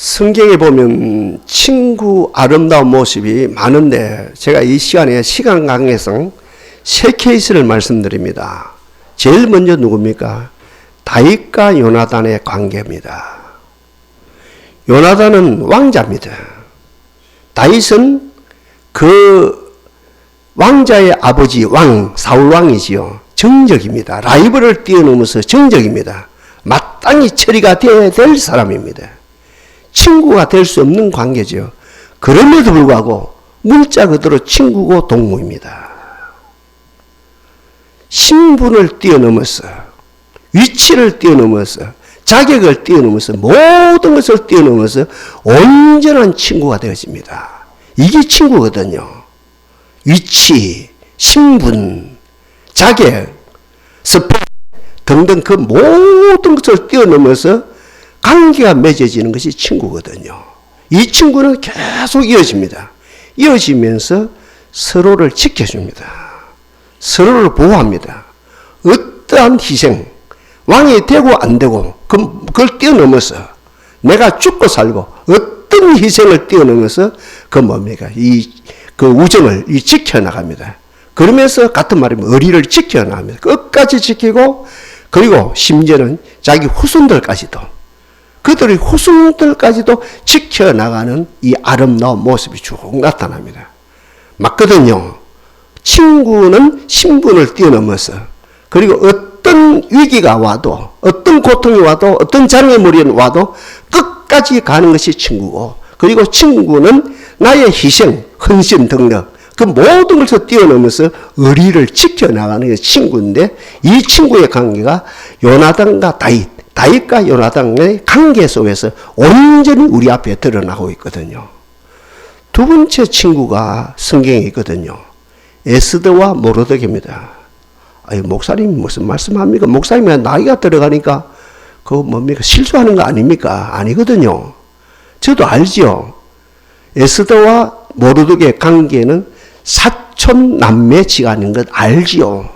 성경에 보면 친구 아름다운 모습이 많은데 제가 이 시간에 시간 관계상 세 케이스를 말씀드립니다. 제일 먼저 누굽니까? 다윗과 요나단의 관계입니다. 요나단은 왕자입니다. 다윗은 그 왕자의 아버지 사울 왕이지요. 정적입니다. 라이벌을 뛰어넘어서 정적입니다. 마땅히 처리가 되어야 될 사람입니다. 친구가 될 수 없는 관계죠. 그럼에도 불구하고 문자 그대로 친구고 동무입니다. 신분을 뛰어넘어서, 위치를 뛰어넘어서, 자격을 뛰어넘어서, 모든 것을 뛰어넘어서 온전한 친구가 되어집니다. 이게 친구거든요. 위치, 신분, 자격, 스펙 등등 그 모든 것을 뛰어넘어서 관계가 맺어지는 것이 친구거든요. 이 친구는 계속 이어집니다. 이어지면서 서로를 지켜줍니다. 서로를 보호합니다. 어떠한 희생, 왕이 되고 안 되고 그걸 뛰어넘어서 내가 죽고 살고 어떤 희생을 뛰어넘어서 그 뭡니까? 그 우정을 지켜나갑니다. 그러면서 같은 말이면 의리를 지켜나갑니다. 끝까지 지키고 그리고 심지어는 자기 후손들까지도 그들의 후손들까지도 지켜나가는 이 아름다운 모습이 쭉 나타납니다. 맞거든요. 친구는 신분을 뛰어넘어서 그리고 어떤 위기가 와도 어떤 고통이 와도 어떤 장애물이 와도 끝까지 가는 것이 친구고 그리고 친구는 나의 희생, 헌신 등등 그 모든 것을 뛰어넘어서 의리를 지켜나가는 게 친구인데 이 친구의 관계가 요나단과 다윗과 요나단의 관계 속에서 온전히 우리 앞에 드러나고 있거든요. 두 번째 친구가 성경에 있거든요. 에스더와 모르드게입니다. 목사님이 무슨 말씀합니까? 목사님이 나이가 들어가니까 그거 뭡니까? 실수하는 거 아닙니까? 아니거든요. 저도 알죠. 에스더와 모르드게의 관계는 사촌 남매 지간인 것 알지요.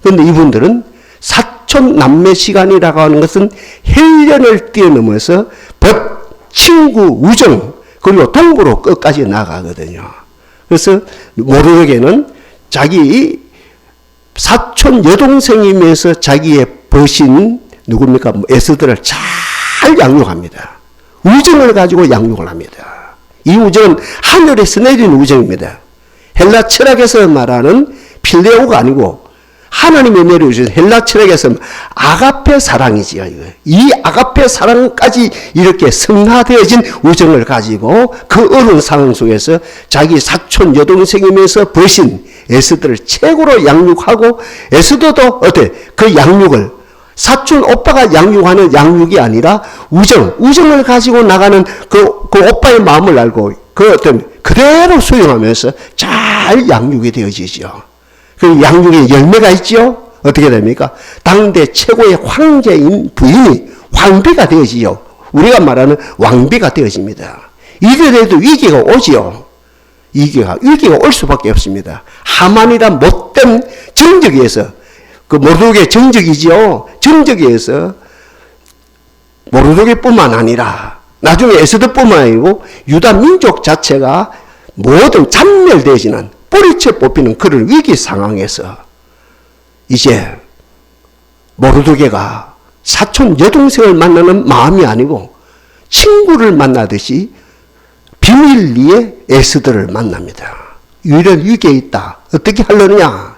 그런데 이분들은 사촌 남매 시간이라고 하는 것은 혈연을 뛰어넘어서 친구, 우정, 그리고 동부로 끝까지 나가거든요. 그래서 모르드게는 자기 사촌 여동생이면서 자기의 벗인 누굽니까? 에스더를 잘 양육합니다. 우정을 가지고 양육을 합니다. 이 우정은 하늘에서 내린 우정입니다. 헬라 철학에서 말하는 필레오가 아니고 하나님이 내려주신 헬라 철학에서 아가페 사랑이지요. 이 아가페 사랑까지 이렇게 성화되어진 우정을 가지고 그 어려운 상황 속에서 자기 사촌 여동생이면서 벗인 에스더를 최고로 양육하고 에스더도 그 양육을 사촌 오빠가 양육하는 양육이 아니라 우정을 가지고 나가는 그 오빠의 마음을 알고 그대로 수용하면서 잘 양육이 되어지죠. 그 양육의 열매가 있죠. 어떻게 됩니까? 당대 최고의 황제인 부인이 왕비가 되어지죠. 우리가 말하는 왕비가 되어집니다. 이들에도 위기가 오지요. 위기가 올 수밖에 없습니다. 하만이란 못된 정적에 의해서 그 모르드게 정적이지요. 정적에 의해서 모르드게뿐만 아니라 나중에 에스더뿐만 아니고 유다 민족 자체가 모든 잔멸되어지는 뿌리채 뽑히는 그런 위기 상황에서 이제 모르드게가 사촌 여동생을 만나는 마음이 아니고 친구를 만나듯이 비밀리에 에스더를 만납니다. 이런 위기에 있다. 어떻게 하려느냐?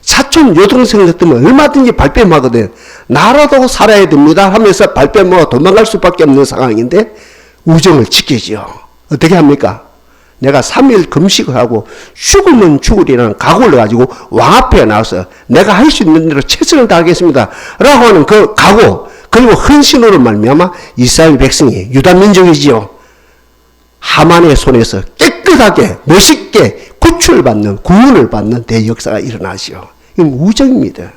사촌 여동생 같으면 얼마든지 발뺌하거든. 나라도 살아야 됩니다 하면서 발뺌하고 도망갈 수밖에 없는 상황인데 우정을 지키죠. 어떻게 합니까? 내가 3일 금식을 하고 죽으면 죽으리라는 각오를 가지고 왕 앞에 나와서 내가 할 수 있는 대로 최선을 다하겠습니다 라고 하는 그 각오 그리고 헌신으로 말미암아 이스라엘 백성이 유다 민족이지요. 하만의 손에서 깨끗하게 멋있게 구원을 받는 대역사가 일어나죠. 이건 우정입니다.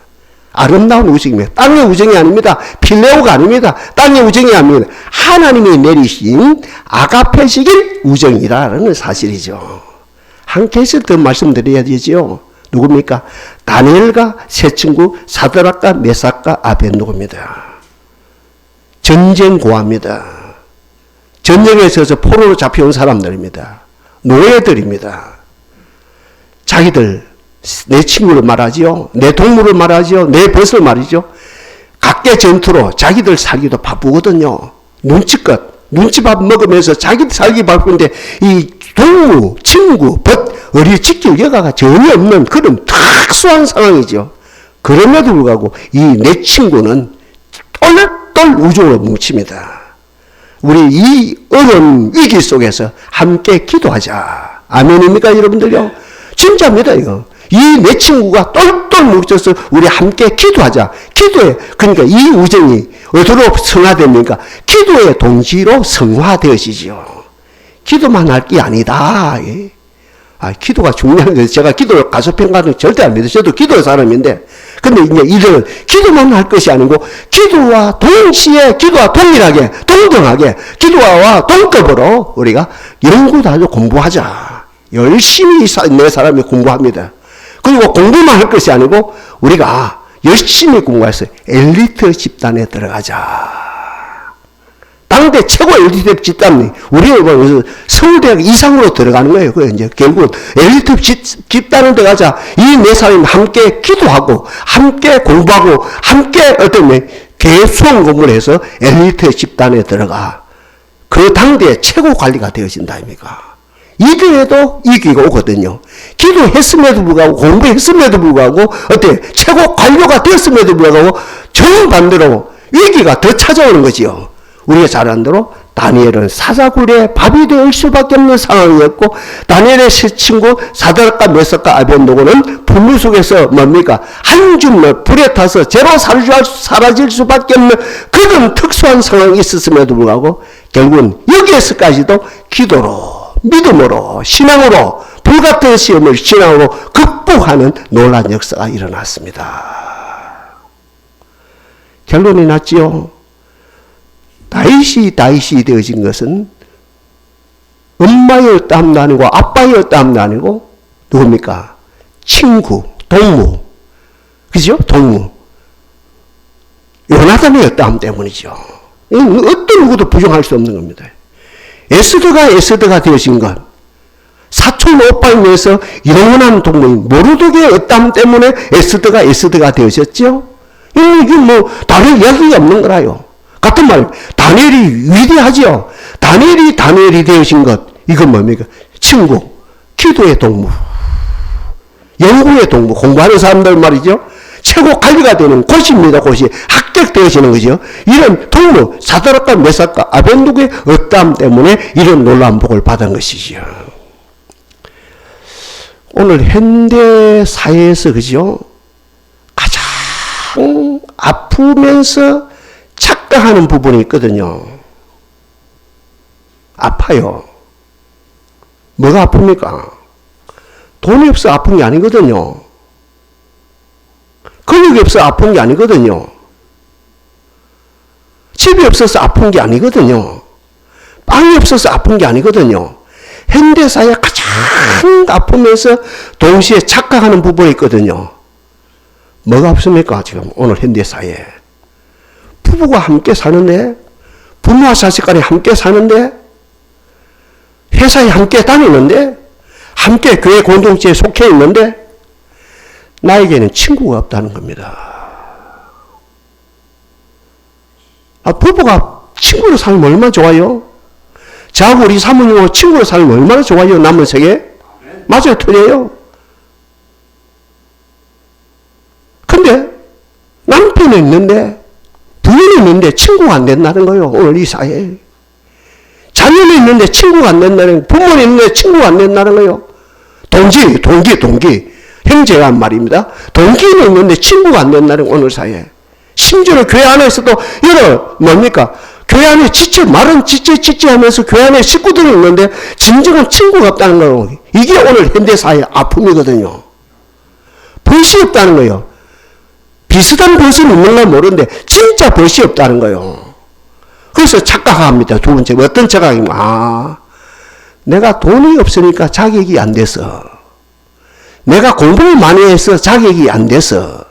아름다운 우정입니다. 땅의 우정이 아닙니다. 필레오가 아닙니다. 땅의 우정이 아닙니다. 하나님이 내리신 아가페식인 우정이라는 사실이죠. 한 케이스 더 말씀드려야 되죠. 누굽니까? 다니엘과 세 친구 사드락과 메삭과 아벳노고입니다. 전쟁고아입니다. 전쟁에서 포로로 잡혀온 사람들입니다. 노예들입니다. 자기들, 내 친구를 말하지요. 내 동물을 말하지요. 내 벗을 말이죠. 각계 전투로 자기들 살기도 바쁘거든요. 눈치껏, 눈치밥 먹으면서 자기들 살기 바쁜데 이 동무, 친구, 벗, 어리 지킬 여가가 전혀 없는 그런 특수한 상황이죠. 그럼에도 불구하고 이 내 친구는 똘똘 우주로 뭉칩니다. 우리 이 어려운 위기 속에서 함께 기도하자. 아멘입니까, 여러분들요? 진짜입니다, 이거. 이 내 친구가 똘똘 뭉쳐서 우리 함께 기도하자. 기도에, 그러니까 이 우정이 어디로 성화됩니까? 기도의 동지로 성화되어지죠. 기도만 할 게 아니다. 기도가 중요한 거예요. 제가 기도를 가소평가는 절대 안 믿어요. 저도 기도의 사람인데. 근데 이제 이들은 기도만 할 것이 아니고, 기도와 동시에, 기도와 동일하게, 동등하게, 기도와 동급으로 우리가 연구도 하고 공부하자. 열심히 내 사람이 공부합니다. 그리고 공부만 할 것이 아니고, 우리가 열심히 공부해서 엘리트 집단에 들어가자. 당대 최고 엘리트 집단이 우리가 서울대학 이상으로 들어가는 거예요. 그 이제 결국은 엘리트 집단을 들어가자. 이 네 사람이 함께 기도하고, 함께 공부하고, 함께 어떤 계수원 공부를 해서 엘리트 집단에 들어가. 그 당대의 최고 관리가 되어진다 아닙니까? 이들에도 위기가 오거든요. 기도했음에도 불구하고, 공부했음에도 불구하고, 어때? 최고 관료가 되었음에도 불구하고, 정반대로 위기가 더 찾아오는 거지요. 우리가 잘 아는 대로 다니엘은 사자굴에 밥이 될 수밖에 없는 상황이었고, 다니엘의 친구 사드락과 메삭과 아벤노고는 불물 속에서 뭡니까? 한 줌 불에 타서 재로 사라질 수밖에 없는 그런 특수한 상황이 있었음에도 불구하고 결국은 여기에서까지도 기도로, 믿음으로, 신앙으로, 불같은 시험을 신앙으로 극복하는 놀라운 역사가 일어났습니다. 결론이 났지요. 다윗이 되어진 것은 엄마의 땀도 아니고 아빠의 땀도 아니고 누굽니까? 친구, 동무. 그죠? 동무. 요나단의 땀 때문이죠. 어떤 누구도 부정할 수 없는 겁니다. 에스더가 되어진 것. 사촌 오빠에 의해서 영원한 동무인 모르드게의 땀 때문에 에스더가 되어졌죠. 이게 뭐 다른 이야기가 없는 거라요. 같은 말, 다니엘이 위대하죠. 다니엘이 되어진 것, 이건 뭡니까? 친구, 기도의 동무, 연구의 동무, 공부하는 사람들 말이죠. 최고 관리가 되는 곳입니다. 곳이 합격되어지는 거죠. 이런 동무, 사드락과 메삭과 아벤노고의 어땀 때문에 이런 놀라운 복을 받은 것이죠. 오늘 현대 사회에서 그죠? 가장 아프면서 착각하는 부분이 있거든요. 아파요. 뭐가 아픕니까? 돈이 없어 아픈 게 아니거든요. 근육이 없어 아픈 게 아니거든요. 집이 없어서 아픈 게 아니거든요. 빵이 없어서 아픈 게 아니거든요. 현대사회 가장 아프면서 동시에 착각하는 부분이 있거든요. 뭐가 없습니까? 지금 오늘 현대사회에. 부부가 함께 사는데, 부모와 자식 간에 함께 사는데, 회사에 함께 다니는데, 함께 교회 공동체에 속해 있는데, 나에게는 친구가 없다는 겁니다. 부부가 친구로 살면 얼마나 좋아요? 저하고 우리 사모님하고 친구로 살면 얼마나 좋아요? 남은 세계? 맞아요, 틀려요. 근데 남편이 있는데, 부인이 있는데 친구가 안 된다는 거예요. 오늘 이 사회에. 자녀는 있는데 친구가 안 된다는 거예요. 부모는 있는데 친구가 안 된다는 거예요. 동기. 형제가 말입니다. 동기는 있는데 친구가 안 된다는 거예요. 오늘 사회에. 심지어 교회 안에서도 뭡니까? 교회 안에 말은 지치 하면서 교회 안에 식구들이 있는데 진정한 친구가 없다는 거예요. 이게 오늘 현대사회의 아픔이거든요. 벗이 없다는 거예요. 비슷한 벗은 있는 건 모르는데 진짜 벗이 없다는 거예요. 그래서 착각합니다. 두 번째 어떤 착각이면 내가 돈이 없으니까 자격이 안 돼서, 내가 공부를 많이 해서 자격이 안 돼서,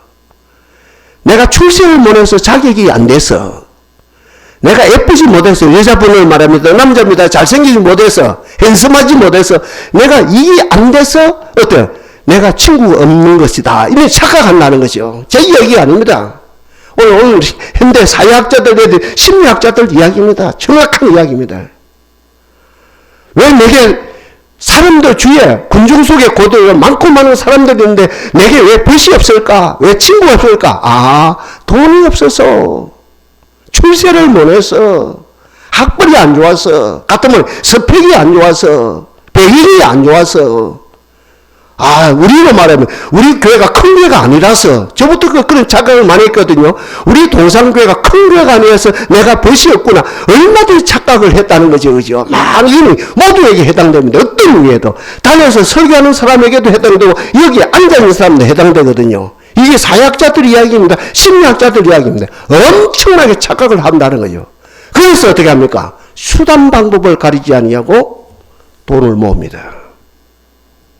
내가 출세를 못해서 자격이 안 돼서, 내가 예쁘지 못해서, 여자분을 말합니다. 남자입니다. 잘생기지 못해서, 핸섬하지 못해서, 내가 이게 안 돼서, 어때요? 내가 친구가 없는 것이다. 이런 착각한다는 거죠. 제 이야기가 아닙니다. 오늘 현대 사회학자들, 심리학자들 이야기입니다. 정확한 이야기입니다. 왜 내게 사람들 주위에 군중 속에 고도 많고 많은 사람들이 있는데 내게 왜 벗이 없을까? 왜 친구가 없을까? 아, 돈이 없어서, 출세를 못해서, 학벌이 안 좋아서, 같으면 스펙이 안 좋아서, 배경이 안 좋아서, 아, 우리로 말하면, 우리 교회가 큰 교회가 아니라서, 저부터 그런 착각을 많이 했거든요. 우리 동산교회가 큰 교회가 아니라서 내가 벗이 없구나. 얼마든지 착각을 했다는 거죠, 그죠? 많은 이미 모두에게 해당됩니다. 어떤 의미에도. 다녀서 설교하는 사람에게도 해당되고, 여기에 앉아있는 사람도 해당되거든요. 이게 사회학자들 이야기입니다. 심리학자들 이야기입니다. 엄청나게 착각을 한다는 거죠. 그래서 어떻게 합니까? 수단 방법을 가리지 아니하고 돈을 모읍니다.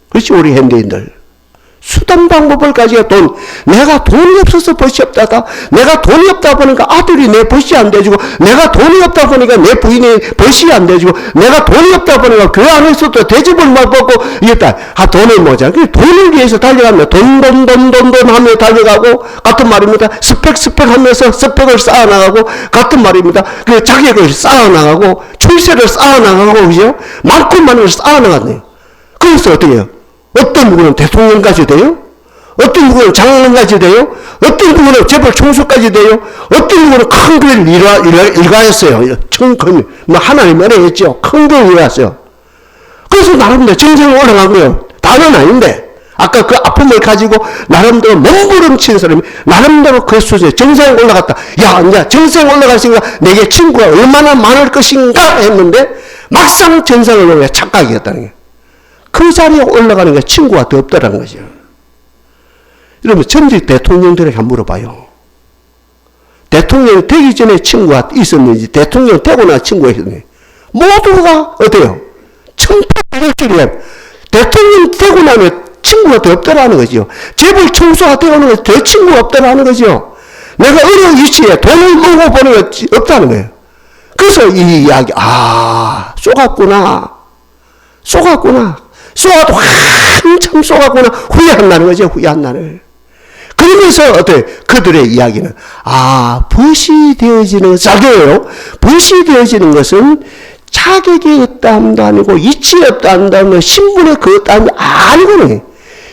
그렇지, 우리 현대인들. 수단 방법을 가지고 내가 돈이 없어서 벗이 없다다. 내가 돈이 없다 보니까 아들이 내 벗이 안 돼주고, 내가 돈이 없다 보니까 내 부인이 벗이 안 돼주고, 내가 돈이 없다 보니까 교회 안에서도 대접을 못 받고, 이랬다. 아, 돈을 모자. 돈을 위해서 달려가면 돈 하며 달려가고, 같은 말입니다. 스펙 하면서 스펙을 쌓아나가고, 같은 말입니다. 그 자격을 쌓아나가고, 출세를 쌓아나가고, 그죠? 많고 많은 걸 쌓아나갔네요. 그래서 어떻게 해요? 어떤 누구는 대통령까지 돼요? 어떤 누구는 장관까지 돼요? 어떤 누구는 재벌 총수까지 돼요? 어떤 누구는 큰 교회를 일가했어요. 뭐 하나님 은혜 했죠. 큰 교회를 일가했어요. 그래서 나름대로 정상에 올라간 거예요. 다는 아닌데, 아까 그 아픔을 가지고 나름대로 몸부림친 사람이 나름대로 그 수준에 정상에 올라갔다. 야, 이제 정상에 올라갔으니까 내게 친구가 얼마나 많을 것인가 했는데 막상 정상에 올라가 착각이었다는 거예요. 그 자리에 올라가는 게 친구가 더 없다라는 거죠. 여러분, 전직 대통령들에게 한번 물어봐요. 대통령 되기 전에 친구가 있었는지, 대통령 되고 나 친구가 있었는지, 모두가 어때요? 청탁할줄이야. 대통령 되고 나면 친구가 더 없다라는 거죠. 재벌 총수가 되고 나면 더 친구가 없다라는 거죠. 내가 어려운 위치에 돈을 먹어보는 게 없다는 거예요. 그래서 이 이야기, 아, 쏘갔구나. 쏘아도 한참 쏘았구나. 후회한다는 거죠. 후회한다는. 그러면서 어때? 그들의 이야기는, 아, 벗이 되어지는 자격이에요. 벗이 되어지는 것은 자격이 없다함도 아니고 이치 없다함도 아니고 신분의 그 없다함도 아니고는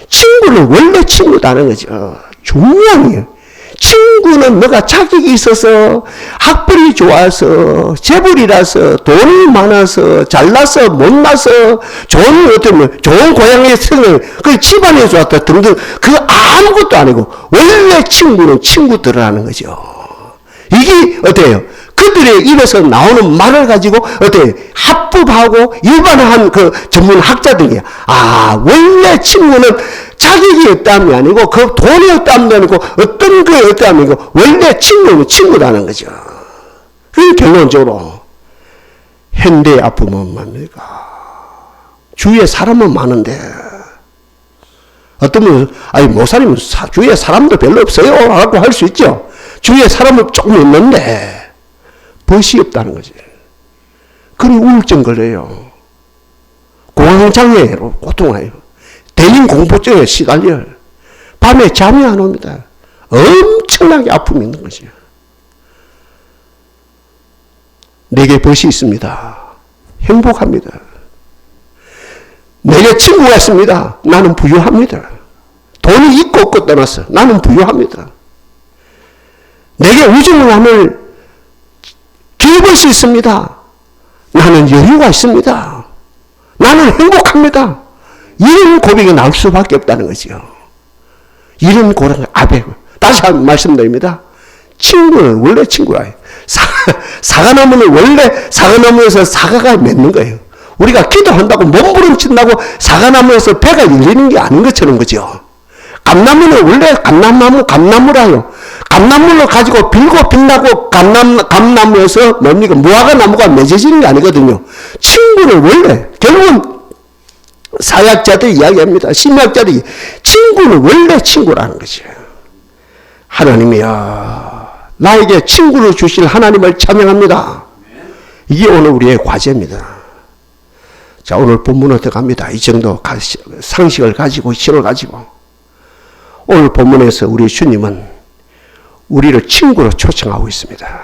친구는 원래 친구다는 거죠. 중요한 거예요. 친구는 너가 자격이 있어서, 학벌이 좋아서, 재벌이라서, 돈이 많아서, 잘나서, 못나서, 좋은 고향에 생을, 그 집안에 좋았다 등등, 그 아무것도 아니고, 원래 친구는 친구들이라는 거죠. 이게 어때요? 그들의 입에서 나오는 말을 가지고 어때? 합법하고 일반화한 그 전문 학자들이야. 아, 원래 친구는 자격이 없다함이 아니고 그 돈이 없다함도 아니고 어떤 그 없다함이 아니고 원래 친구는 친구라는 거죠. 그 결론적으로 현대의 아픔은 뭡니까? 주위에 사람은 많은데 어떤 분은 아니 목사님은 주위에 사람도 별로 없어요 라고 할 수 있죠. 주위에 사람은 조금 있는데 벗이 없다는 거지. 그리 우울증 걸려요. 공황장애로 고통해요. 대인 공포증에 시달려요. 밤에 잠이 안 옵니다. 엄청나게 아픔이 있는 거죠. 내게 벗이 있습니다. 행복합니다. 내게 친구가 있습니다. 나는 부유합니다. 돈이 있고 없고 떠났어. 나는 부유합니다. 내게 우정함을 길볼 수 있습니다. 나는 여유가 있습니다. 나는 행복합니다. 이런 고백이 나올 수밖에 없다는 거죠. 이런 고백을 다시 한번 말씀드립니다. 친구는 원래 친구예요. 사과나무는 원래 사과나무에서 사과가 맺는 거예요. 우리가 기도한다고 몸부림친다고 사과나무에서 배가 열리는 게 아닌 것처럼 그죠. 감나무는 원래 감나무라요. 감나무를 가지고 빌고 빛나고 감나무에서 뭡니까? 무화과나무가 맺어지는 게 아니거든요. 친구는 원래 결국은 사회학자들이 이야기합니다. 심리학자들이 친구는 원래 친구라는 거죠. 하나님이여 나에게 친구를 주실 하나님을 찬양합니다. 이게 오늘 우리의 과제입니다. 자, 오늘 본문으로 들어갑니다. 이 정도 상식을 가지고, 신을 가지고. 오늘 본문에서 우리 주님은 우리를 친구로 초청하고 있습니다.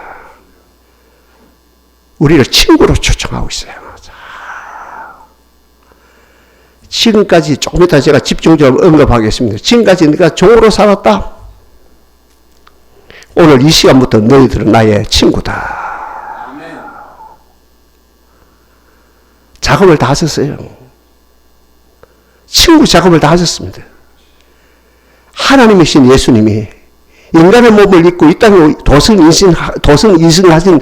우리를 친구로 초청하고 있어요. 지금까지 조금 이따 제가 집중적으로 언급하겠습니다. 지금까지 네가 종으로 살았다. 오늘 이 시간부터 너희들은 나의 친구다. 작업을 다 하셨어요. 친구 작업을 다 하셨습니다. 하나님이신 예수님이 인간의 몸을 입고 이 땅에 도성인신하신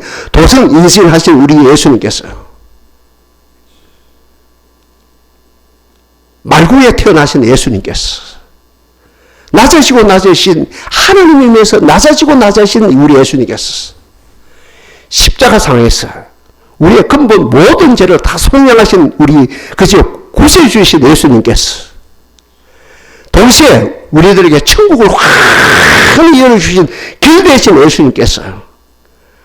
우리 예수님께서 말구에 태어나신 예수님께서 낮아지고 낮으신 하나님이면서 낮아진 우리 예수님께서 십자가 상에서 우리의 근본 모든 죄를 다 속량하신 우리 그저 구세주이신 예수님께서 동시에 우리들에게 천국을 환히 열어주신 길 되신 예수님께서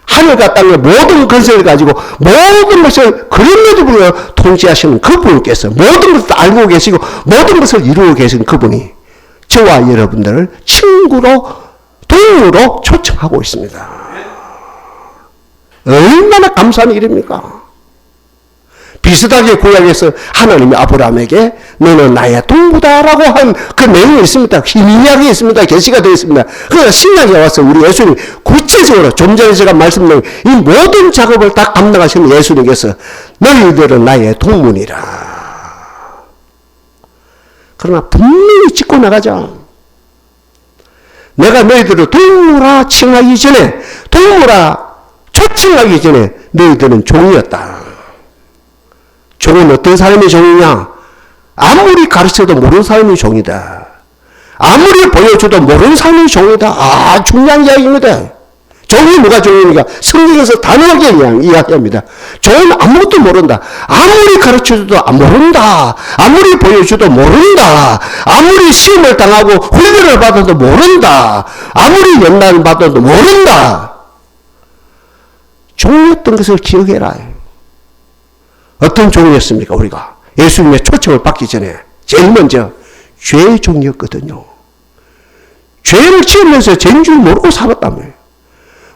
하늘과 땅의 모든 건설을 가지고 모든 것을 그림에도 불구하고 통치하시는 그분께서 모든 것을 알고 계시고 모든 것을 이루고 계신 그분이 저와 여러분들을 친구로 동으로 초청하고 있습니다. 얼마나 감사한 일입니까? 비슷하게 구약에서 하나님이 아브라함에게 너는 나의 동무다라고 한 그 내용이 있습니다. 희미하게 있습니다. 계시가 되어 있습니다. 그러나 신약에 와서 우리 예수님 구체적으로 좀 전에 제가 말씀드린 이 모든 작업을 다 감당하시는 예수님께서 너희들은 나의 동문이라. 그러나 분명히 짚고 나가자. 내가 너희들을 동무라 칭하기 전에, 동무라 초칭하기 전에 너희들은 종이었다. 종은 어떤 사람의 종이냐? 아무리 가르쳐도 모르는 사람이 종이다. 아무리 보여줘도 모르는 사람이 종이다. 중요한 이야기입니다. 종이 뭐가 종이니까 성경에서 단호하게 이야기합니다. 종은 아무것도 모른다. 아무리 가르쳐줘도 모른다. 아무리 보여줘도 모른다. 아무리 시험을 당하고 훈련을 받아도 모른다. 아무리 연단을 받아도 모른다. 종이었던 것을 기억해라. 어떤 종이었습니까? 우리가 예수님의 초청을 받기 전에 제일 먼저 죄의 종이었거든요. 죄를 지으면서 죄인 줄 모르고 살았다며.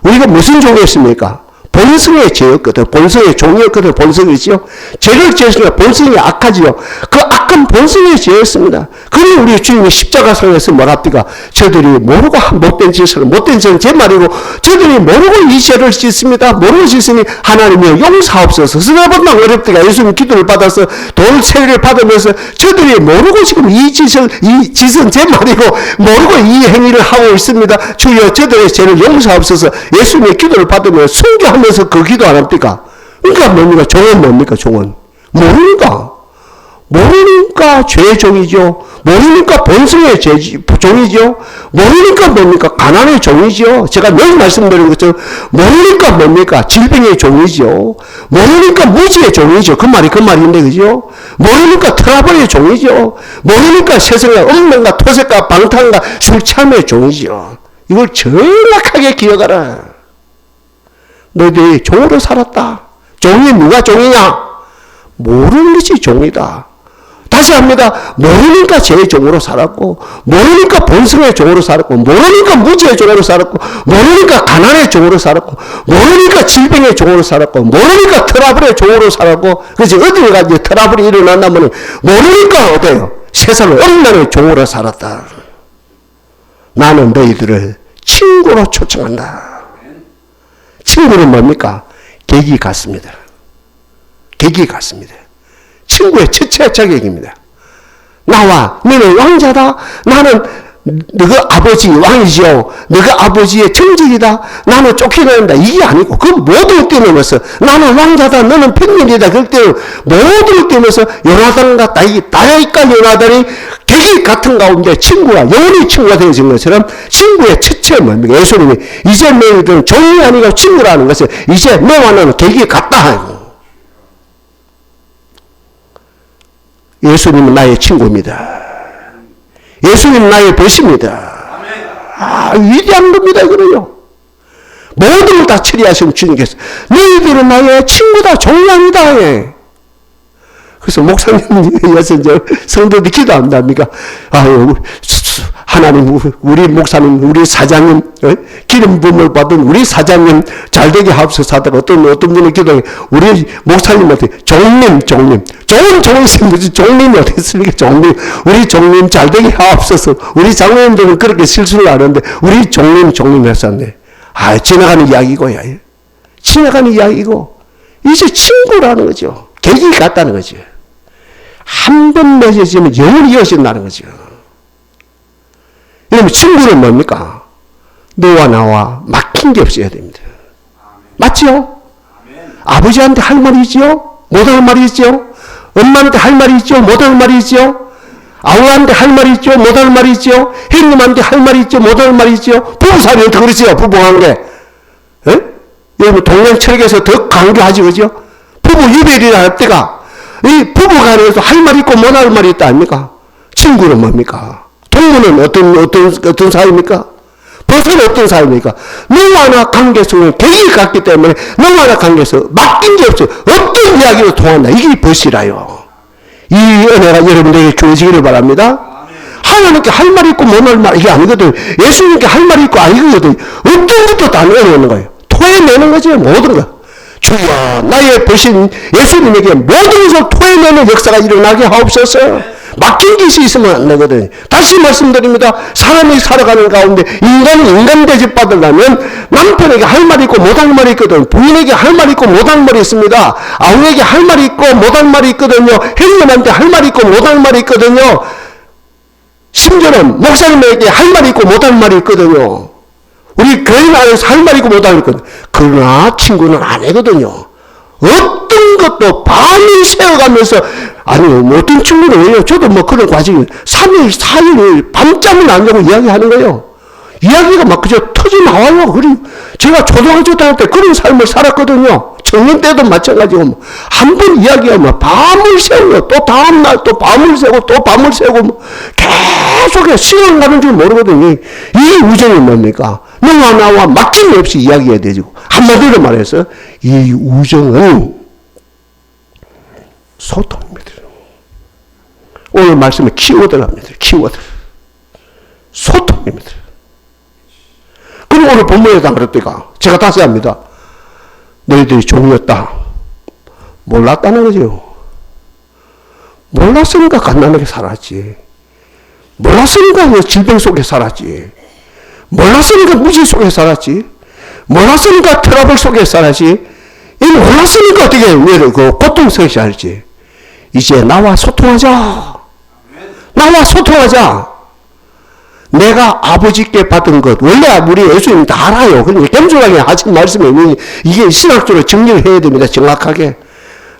우리가 무슨 종이었습니까? 본성의 죄였거든. 본성의 종이었거든. 본성이지요. 죄를 지었으니까 본성이 악하지요. 그 악한 본성의 죄였습니다. 그러니 우리 주님이 십자가상에서 뭐랍니까? 저들이 모르고 한 못된 짓을, 못된 짓은 제 말이고 저들이 모르고 이 죄를 짓습니다. 모르고 짓으니 하나님이 용서하옵소서. 쓰나보다 어렵다가 예수님 기도를 받아서 돌 세례를 받으면서 저들이 모르고 지금 이 짓은 제 말이고 모르고 이 행위를 하고 있습니다. 주여 저들의 죄를 용서하옵소서. 예수님의 기도를 받으면 순교하면서 그 기도 안 합니까? 그러니까 뭡니까? 종은 뭡니까? 종은 모르니까 죄의 종이죠. 모르니까 본성의 종이죠. 모르니까 뭡니까? 가난의 종이죠. 제가 늘 말씀드린 것처럼 모르니까 뭡니까? 질병의 종이죠. 모르니까 무지의 종이죠. 그 말인데 그죠? 모르니까 트러블의 종이죠. 모르니까 세상의 음란과 토색과 방탕과 술 취함의 종이죠. 이걸 정확하게 기억하라. 너희들이 종으로 살았다. 종이 누가 종이냐? 모르는 것이 종이다. 다시 합니다. 모르니까 죄의 종으로 살았고, 모르니까 본성의 종으로 살았고, 모르니까 무지의 종으로 살았고, 모르니까 가난의 종으로 살았고, 모르니까 질병의 종으로 살았고, 모르니까 트러블의 종으로 살았고, 그래서 어디에 가지 트러블이 일어난다면 모르니까 어때요? 세상을 음란의 종으로 살았다. 나는 너희들을 친구로 초청한다. 친구는 뭡니까? 객이 같습니다. 객이 같습니다. 친구의 첫째 자격입니다. 나와 너는 왕자다. 나는 너가 아버지 왕이죠. 너가 아버지의 정직이다. 나는 쫓겨낸다. 이게 아니고 그 모든 걸 뛰어넘어서 나는 왕자다. 너는 평민이다. 그럴 때 모든 걸 뛰어넘어서 요나단과 다윗과 요나단이 객이 같은 가운데 친구가 영원히 친구가 되어진 것처럼 친구의 첫째 뭡니까? 예수님이 이제 너희들은 종이 아니고 친구라는 것을 이제 너와 너는 객이 같다. 예수님은 나의 친구입니다. 예수님은 나의 벗입니다. 위대한 겁니다. 그래요. 모든 걸 다 처리하신 주님께서 너희들은 나의 친구다, 종량이다. 예. 그래서 목사님에서 이제 성도들이 기도한답니까? 아유, 하나님, 우리 목사님, 우리 사장님, 기름 부음을 받은 우리 사장님 잘되게 하옵소서 하다가 어떤 분이 기도해, 우리 목사님한테 종님, 좋은 종이신 종님이 어디 있습니까? 종님, 우리 종님 잘되게 하옵소서. 우리 장로님들은 그렇게 실수를 하는데, 우리 종님 했었네. 아, 지나가는 이야기고요. 지나가는 이야기고, 이제 친구라는 거죠. 계기 같다는 거죠. 한 번 맺어지면 영원히 이어진다는 거죠. 그러면 친구는 뭡니까? 너와 나와 막힌 게 없어야 됩니다. 맞죠? 아버지한테 할 말이 있죠? 못할 말이 있죠? 엄마한테 할 말이 있죠? 못할 말이 있죠? 아우한테 할 말이 있죠? 못할 말이 있죠? 형님한테 할 말이 있죠? 못할 말이 있죠? 부부 사이는 더 그렇죠? 부부관계. 여러분 동양 철학에서 더 강조하지, 그죠? 부부 유별이라 할 때가 이 부부간에서 할 말이 있고 못할 말이 있다 아닙니까? 친구는 뭡니까? 동무는 어떤 사이입니까? 벗은 어떤 사이입니까? 너와 나 관계 속에 계기 같기 때문에 너와 나 관계에서 맡긴 게 없어요. 어떤 이야기로 통한다. 이게 벗이라요. 이 은혜가 여러분들에게 주어지기를 바랍니다. 하나님께 할 말이 있고 못할 말 이게 아니거든. 예수님께 할 말이 있고 아니거든. 어떤 것도 다 내놓는 거예요. 토해내는 거지, 모든 거. 주여, 나의 보신 예수님에게 모든 것을 토해내는 역사가 일어나게 하옵소서. 맡긴 것이 있으면 안 되거든요. 다시 말씀드립니다. 사람이 살아가는 가운데 인간이 인간 대접 받으려면 남편에게 할 말이 있고 못할 말이 있거든. 부인에게 할 말이 있고 못할 말이 있습니다. 아우에게 할 말이 있고 못할 말이 있거든요. 형님한테 할 말이 있고 못할 말이 있거든요. 심지어는 목사님에게 할 말이 있고 못할 말이 있거든요. 우리 교인 안에서 할 말이 있고 못할 말이 있거든요. 그러나 친구는 아니거든요. 어떤 것도 밤을 새어가면서, 아니, 뭐 어떤 친구는 왜요? 저도 뭐 그런 과정이 3일, 4일, 밤잠을 안 자고 이야기하는 거예요. 이야기가 막 그저 터져 나와요. 그리고 제가 초등학교 다닐 때 그런 삶을 살았거든요. 청년 때도 마찬가지고, 한 번 이야기하면 밤을 새고, 또 다음날 또 밤을 새고, 또 밤을 새고, 뭐 계속 시간 가는 줄 모르거든요. 이 우정이 뭡니까? 너와 나와 막힘 없이 이야기해야 되죠. 한마디로 말해서, 이 우정은 소통입니다. 오늘 말씀은 키워드랍니다. 키워드. 소통입니다. 그리고 오늘 본문에다 그랬다가, 제가 다시 합니다. 너희들이 종이었다. 몰랐다는 거죠. 몰랐으니까 갓난하게 살았지. 몰랐으니까 질병 속에 살았지. 몰랐으니까 무지 속에 살았지. 몰랐으니까 트러블 속에 살았지. 이 몰랐으니까 어떻게 그 고통 속에 살지. 이제 나와 소통하자. 나와 소통하자. 내가 아버지께 받은 것, 원래 우리 예수님 다 알아요. 그러니까 겸손하게 하신 말씀이 이게 신학적으로 정리를 해야 됩니다. 정확하게.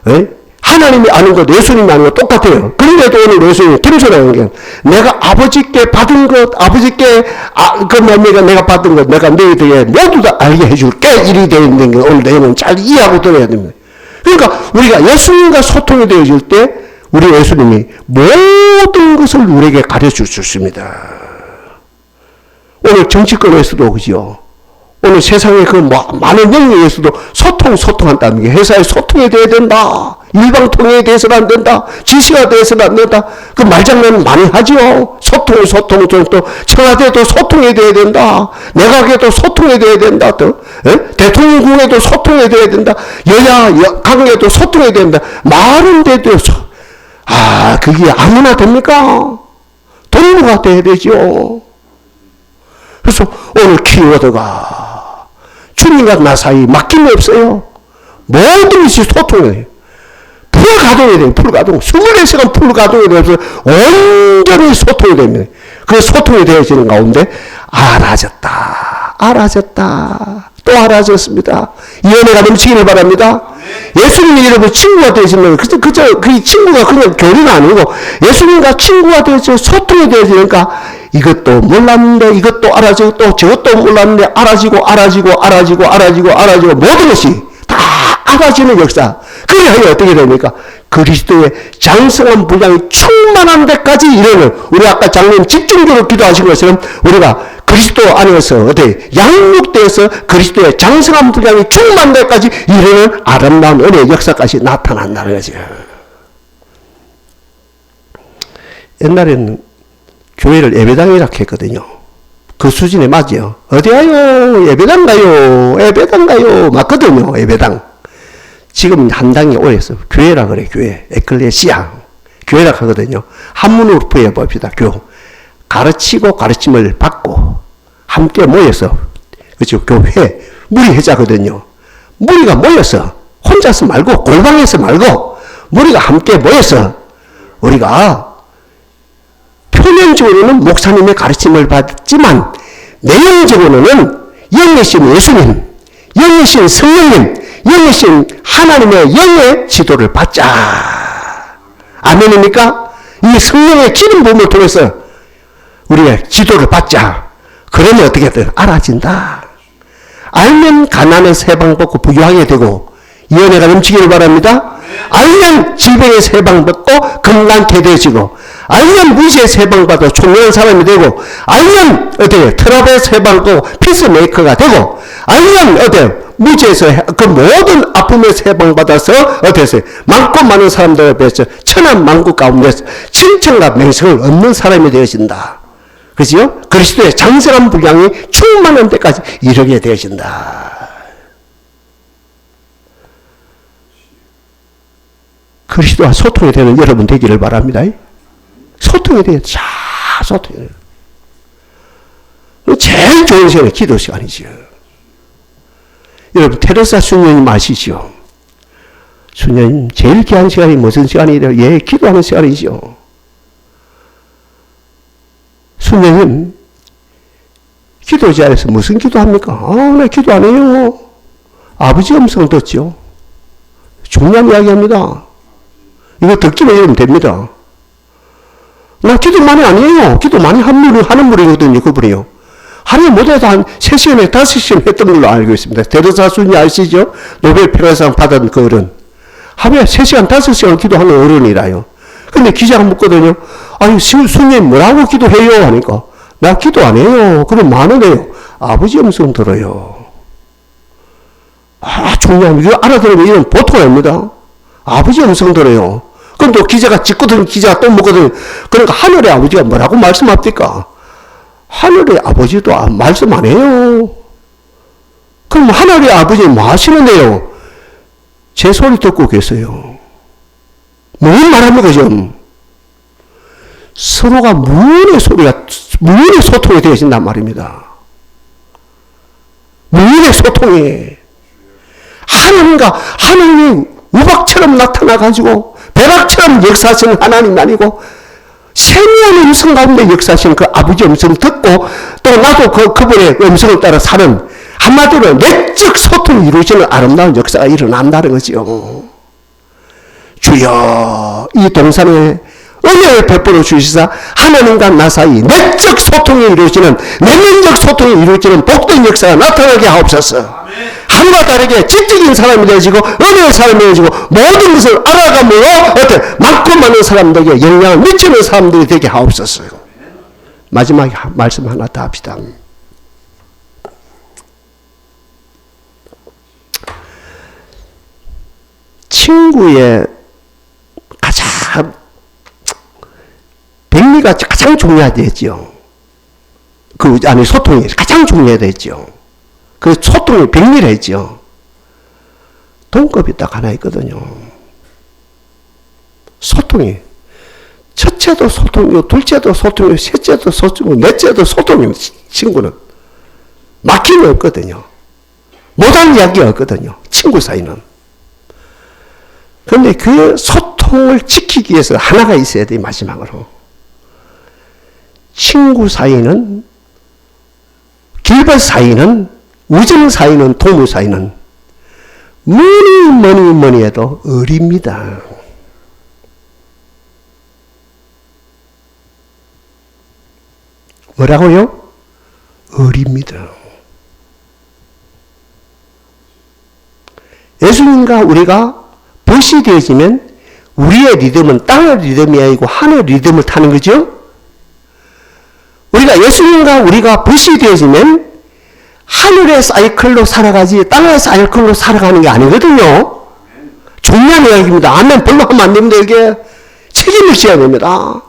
에? 하나님이 아는 것, 예수님이 아는 것 똑같아요. 그런데도 오늘 예수님이 겸손하게 게 내가 아버지께 받은 것, 아버지께 내가 받은 것, 내가 너희들에게 모두 다 알게 해줄게. 일이 되어 있는 게 오늘 너희는 잘 이해하고 들어야 됩니다. 그러니까 우리가 예수님과 소통이 되어질 때 우리 예수님이 모든 것을 우리에게 가르쳐 주십니다. 오늘 정치권에서도 그죠. 오늘 세상의 그 많은 영역에서도 소통한다는 게 회사에 소통이 돼야 된다. 일방통행에 대해서는 안 된다. 지시가 돼서는 안 된다. 그 말장난 많이 하죠. 소통 또 청와대도 소통이 돼야 된다. 내각에도 소통이 돼야 된다. 또 대통령궁에도 소통이 돼야 된다. 여야 관계도 소통이 된다. 말은 돼도 그게 아무나 됩니까? 동무가 돼야 되죠. 그래서 오늘 키워드가 주님과 나 사이 막힘이 없어요. 모든 것이 소통이에요. 풀가동이 돼요. 풀가동. 24시간 풀가동이 되어서 온전히 소통이 됩니다. 그 소통이 되어지는 가운데 알아졌다. 또 알아졌습니다. 이 은혜가 넘치기를 바랍니다. 예수님이 여러분 친구가 되어지는 거, 그 친구가 그냥 교리가 아니고 예수님과 친구가 되어서 소통이 되어지니까 이것도 몰랐는데 이것도 알아지고 또 저것도 몰랐는데 알아지고 모든 것이 다 알아지는 역사. 그래야 어떻게 됩니까? 그리스도의 장성한 분량이 충만한 데까지 이르는, 우리 아까 장로님 집중적으로 기도하신 것처럼 우리가 그리스도 안에서 어때 양육되어서 그리스도의 장성한 분량이 충만할 때까지 이르는 아름다운 은혜의 역사까지 나타난다는 거죠. 옛날에는 교회를 예배당이라고 했거든요. 그 수준에 맞죠. 어디 가요? 예배당 가요? 예배당 가요? 맞거든요. 예배당. 지금 한 단계 올렸어. 교회라 그래. 교회. 에클레시아. 교회라 하거든요. 한문으로 부여봅시다. 가르치고 가르침을 받고 함께 모여서 그렇죠. 교회. 무리회자거든요. 무리가 모여서 혼자서 말고 골방에서 말고 무리가 함께 모여서 우리가 표면적으로는 목사님의 가르침을 받지만 내용적으로는 영이신 예수님, 영이신 성령님, 영이신 하나님의 영의 지도를 받자. 아멘입니까? 이 성령의 기름 부음을 통해서 우리가 지도를 받자. 그러면 어떻게 돼? 알아진다. 알면 가난에서 해방받고 부유하게 되고 연애가 넘치기를 바랍니다. 알면 질병에서 해방받고 건강케 되어지고 알면 무지에서 해방받아 총명한 사람이 되고 알면 어때요? 트러블에서 해방받고 피스메이커가 되고 알면 어때요? 무지에서 그 모든 아픔에서 해방받아서 어때요? 많고 많은 사람들 앞에서 천한 만국 가운데서 칭찬과 명성을 얻는 사람이 되어진다. 그죠? 그리스도의 장성한 분량이 충만한 데까지 이르게 되어진다. 그리스도와 소통이 되는 여러분 되기를 바랍니다. 소통이 돼야 잘 소통이 돼요. 제일 좋은 시간이 기도 시간이죠. 여러분 테레사 수녀님 아시죠? 수녀님 제일 귀한 시간이 무슨 시간이래요? 예, 기도하는 시간이죠. 수녀님 기도 자리에서 무슨 기도합니까? 나 기도 안 해요. 아버지 음성 듣죠. 중요한 이야기합니다. 이거 듣기만 해도 됩니다. 나 기도 많이 안 해요. 기도 많이 하는 분이거든요. 그분이요. 하루에 못해도 한 3시간에 5시간 했던 걸로 알고 있습니다. 데르사 수녀 아시죠? 노벨 평화상 받은 그 어른. 하루에 3시간, 5시간 기도하는 어른이라요. 근데 기자가 묻거든요. 아니, 수녀님 뭐라고 기도해요? 하니까. 나 기도 안 해요. 그럼 뭐하는 거예요? 아버지 음성 들어요. 중요한, 이거 알아들으면 이건 보통 아닙니다. 아버지 음성 들어요. 그럼 또 기자가 짓거든, 기자가 또 묻거든. 그러니까 하늘의 아버지가 뭐라고 말씀합니까? 하늘의 아버지도 말씀 안 해요. 그럼 하늘의 아버지는 뭐 하시는데요? 제 소리 듣고 계세요. 뭘 말합니까, 지금? 서로가 무언의 소통이 되어진단 말입니다. 무언의 소통이. 하나님이 우박처럼 나타나가지고, 벼락처럼 역사하시는 하나님 아니고, 세미한 음성 가운데 역사하시는 그 아버지 음성 듣고, 또 나도 그분의 음성을 따라 사는, 한마디로 내적 소통이 이루어지는 아름다운 역사가 일어난다는 거죠. 주여, 이 동산에 은혜를 베풀어 주시사 하나님과 나 사이 내적 소통이 이루어지는, 내면적 소통이 이루어지는 복된 역사가 나타나게 하옵소서. 하루가 다르게 지적인 사람이 되어지고 은혜의 사람이 되어지고 모든 것을 알아감으로 어떤 많고 많은 사람들에게 영향을 미치는 사람들이 되게 하옵소서. 마지막에 말씀 하나 더 합시다. 친구의 가장 백미가 가장 중요하겠죠. 그 안에 소통이 가장 중요하겠죠. 그 소통이 백미했죠. 동급이 딱 하나 있거든요. 소통이 첫째도 소통이고 둘째도 소통이고 셋째도 소통이고 넷째도 소통입니다. 친구는 막힘이 없거든요. 못할 이야기가 없거든요. 친구 사이는. 그런데 그 소통을 지키기 위해서 하나가 있어야 돼. 마지막으로 친구 사이는, 길벗 사이는, 우정 사이는, 동무 사이는 뭐니 해도 의리입니다. 뭐라고요? 의리입니다. 예수님과 우리가 벗이 되어지면 우리의 리듬은 땅의 리듬이 아니고 하늘의 리듬을 타는 거죠. 우리가 예수님과 우리가 벗이 되어지면 하늘의 사이클로 살아가지 땅의 사이클로 살아가는 게 아니거든요. 중요한 이야기입니다. 아멘 별로 하면 안 됩니다. 이게 책임을 져야 됩니다.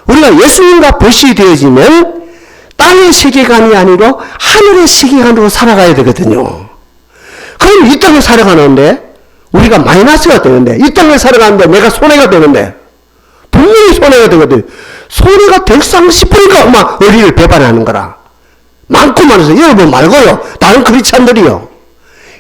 우리가 예수님과 벗이 되어지면 땅의 세계관이 아니라 하늘의 세계관으로 살아가야 되거든요. 그럼 이 땅에 살아가는데 우리가 마이너스가 되는데, 이 땅에 살아가는데 내가 손해가 되는데, 분명히 손해가 되거든요. 손해가 될상 싶으니까 막 의리를 배반하는 거라. 많고 많아서 여러분 말고요. 다른 크리스찬들이요.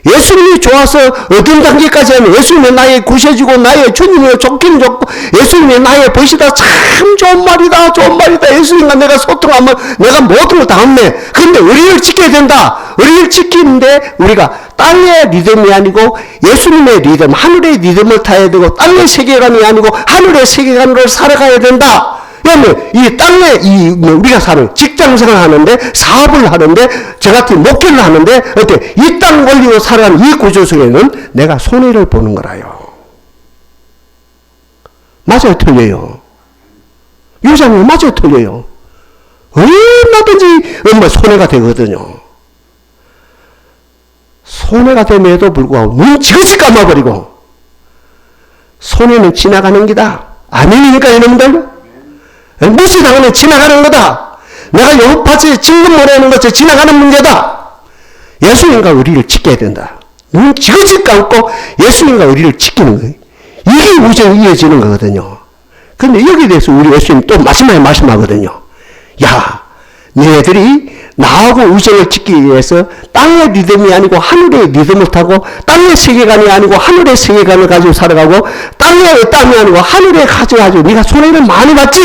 예수님이 좋아서 어떤 단계까지 하면 예수님의 나의 구세주고 나의 주님의 좋기는 좋고 예수님의 나의 벗이다. 참 좋은 말이다. 좋은 말이다. 예수님과 내가 소통하면 내가 모든 걸 다 없네. 그런데 의리를 지켜야 된다. 의리를 지키는데 우리가 땅의 리듬이 아니고 예수님의 리듬, 하늘의 리듬을 타야 되고 땅의 세계관이 아니고 하늘의 세계관으로 살아가야 된다. 그러면 이 땅에 우리가 사는 직장생활 하는데 사업을 하는데 저 같은 목회를 하는데 어때? 이 땅 원리로 살아가는 이 구조 속에는 내가 손해를 보는 거라요. 맞아요, 틀려요. 요자님 맞아요, 틀려요. 얼마든지 손해가 되거든요. 손해가 됨에도 불구하고 눈 지그시 감아버리고 손해는 지나가는 기다. 아멘이니까 여러분들. 무시당하면 지나가는 거다. 내가 영업파트에 진급 못하는 것이 지나가는 문제다. 예수님과 우리를 지켜야 된다. 눈 지그시 감고 예수님과 우리를 지키는 거예요. 이게 우정이 이어지는 거거든요. 그런데 여기에 대해서 우리 예수님 또 마지막에 말씀하거든요. 야, 너희들이 나하고 우정을 지키기 위해서 땅의 리듬이 아니고 하늘의 리듬을 타고 땅의 세계관이 아니고 하늘의 세계관을 가지고 살아가고 땅의 땅이 아니고 하늘에 가져가지고 네가 손해를 많이 봤지?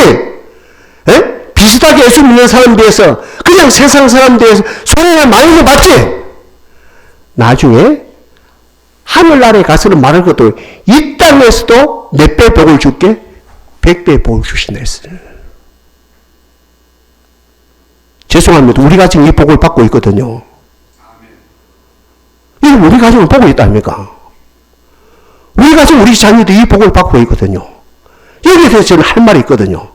에? 비슷하게 예수 믿는 사람 비해서 그냥 세상 사람 비해서 손해를 많이 봤지? 나중에 하늘나라에 가서는 말할 것도 이 땅에서도 몇 배 복을 줄게? 100배 복을 주신다 했어요. 죄송합니다. 우리가 지금 이 복을 받고 있거든요. 이거 우리 가정은 보고 있답니까? 우리가 지금 우리 자녀도 이 복을 받고 있거든요. 여기에 대해서 저는 할 말이 있거든요.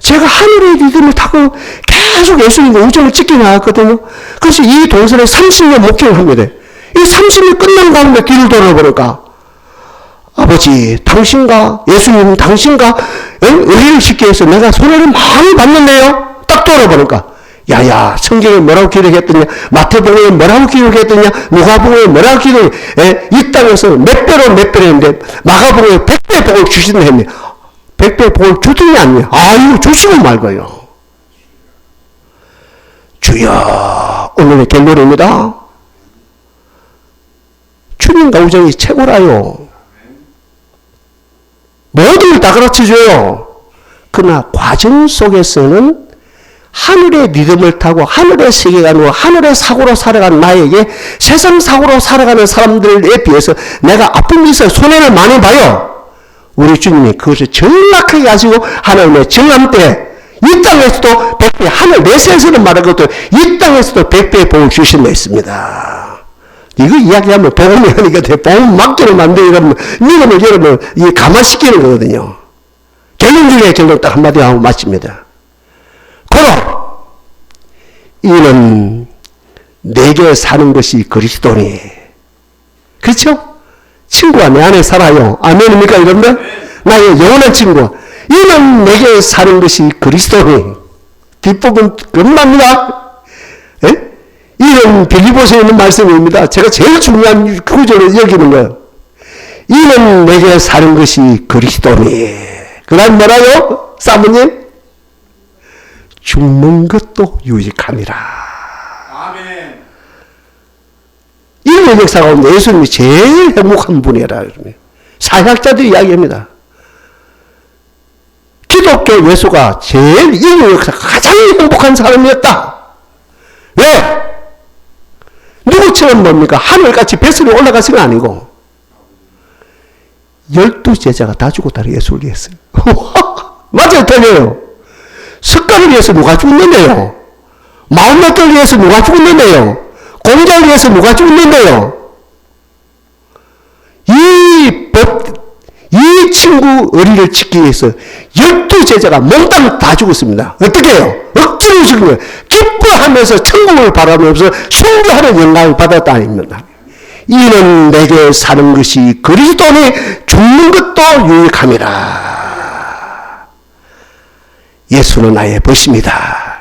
제가 하늘의 리듬을 타고 계속 예수님과 우정을 지켜 나갔거든요. 그래서 이 동선에 30년 목회를 합니다. 이 30년 끝난 가운데 뒤를 돌아보니까 아버지, 당신과 예수님, 당신과 의리를 지키기 위해서 내가 손해를 많이 받는데요. 딱 돌아보니까 야야, 성경에 뭐라고 기록했더냐, 마태복음에 뭐라고 기록했더냐, 누가복음에 뭐라고 기록했더냐, 이 땅에서 몇 배로 했는데 마가복음에 100배 복을 주신다 했네. 100배 복을 주더니 아니에요. 아유, 주시고 말고요. 주여, 오늘의 결론입니다. 주님과 우정이 최고라요. 모든 걸 다 가르쳐줘요. 그러나 과정 속에서는 하늘의 리듬을 타고 하늘의 세계관으로 하늘의 사고로 살아가는 나에게 세상 사고로 살아가는 사람들에 비해서 내가 아픈 짓을 손해를 많이 봐요. 우리 주님이 그것을 정확하게 가지고 하나님의 정함 때 이 땅에서도 100배, 하늘 내세에서는 말한 것도 이 땅에서도 100배의 복을 주신다 했습니다. 이거 이야기하면 복음이 아니까 복음 막기를 만들고 이러면 여러분 감화시키는 거거든요. 결론 중에 결론 딱 한마디 하고 마칩니다. 고로 이는 내게 사는 것이 그리스도니. 그렇죠? 친구가 내 안에 살아요. 아멘입니까 여러분들? 나의 영원한 친구. 이는 내게 사는 것이 그리스도니. 뒷부분 끝납니다. 이는 빌립보서에 있는 말씀입니다. 제가 제일 중요한 구절을 여기는 거예요. 이는 내게 사는 것이 그리스도니. 그 다음 뭐라요? 사모님? 죽는 것도 유익함이라. 아멘. 인류 역사 가운데 예수님이 제일 행복한 분이라. 사학자들이 이야기합니다. 기독교 예수가 제일 인류 역사 가장 행복한 사람이었다. 왜? 누구처럼 뭡니까? 하늘같이 뱃속에 올라가서가 아니고 12제자가 다 죽었다 예수를 위했어요. 맞아요, 틀려요. 석가를 위해서 누가 죽는데요? 마음먹기를 위해서 누가 죽는데요? 공자를 위해서 누가 죽는데요? 이 친구 의리를 지키기 위해서 12제자가 몽땅 다 죽었습니다. 어떻게 해요? 억지로 죽은 거예요. 기뻐하면서 천국을 바라면서 숭배하는 영광을 받았다 아닙니다. 이는 내게 사는 것이 그리스도니 죽는 것도 유익함이라. 예수는 나의 벗입니다.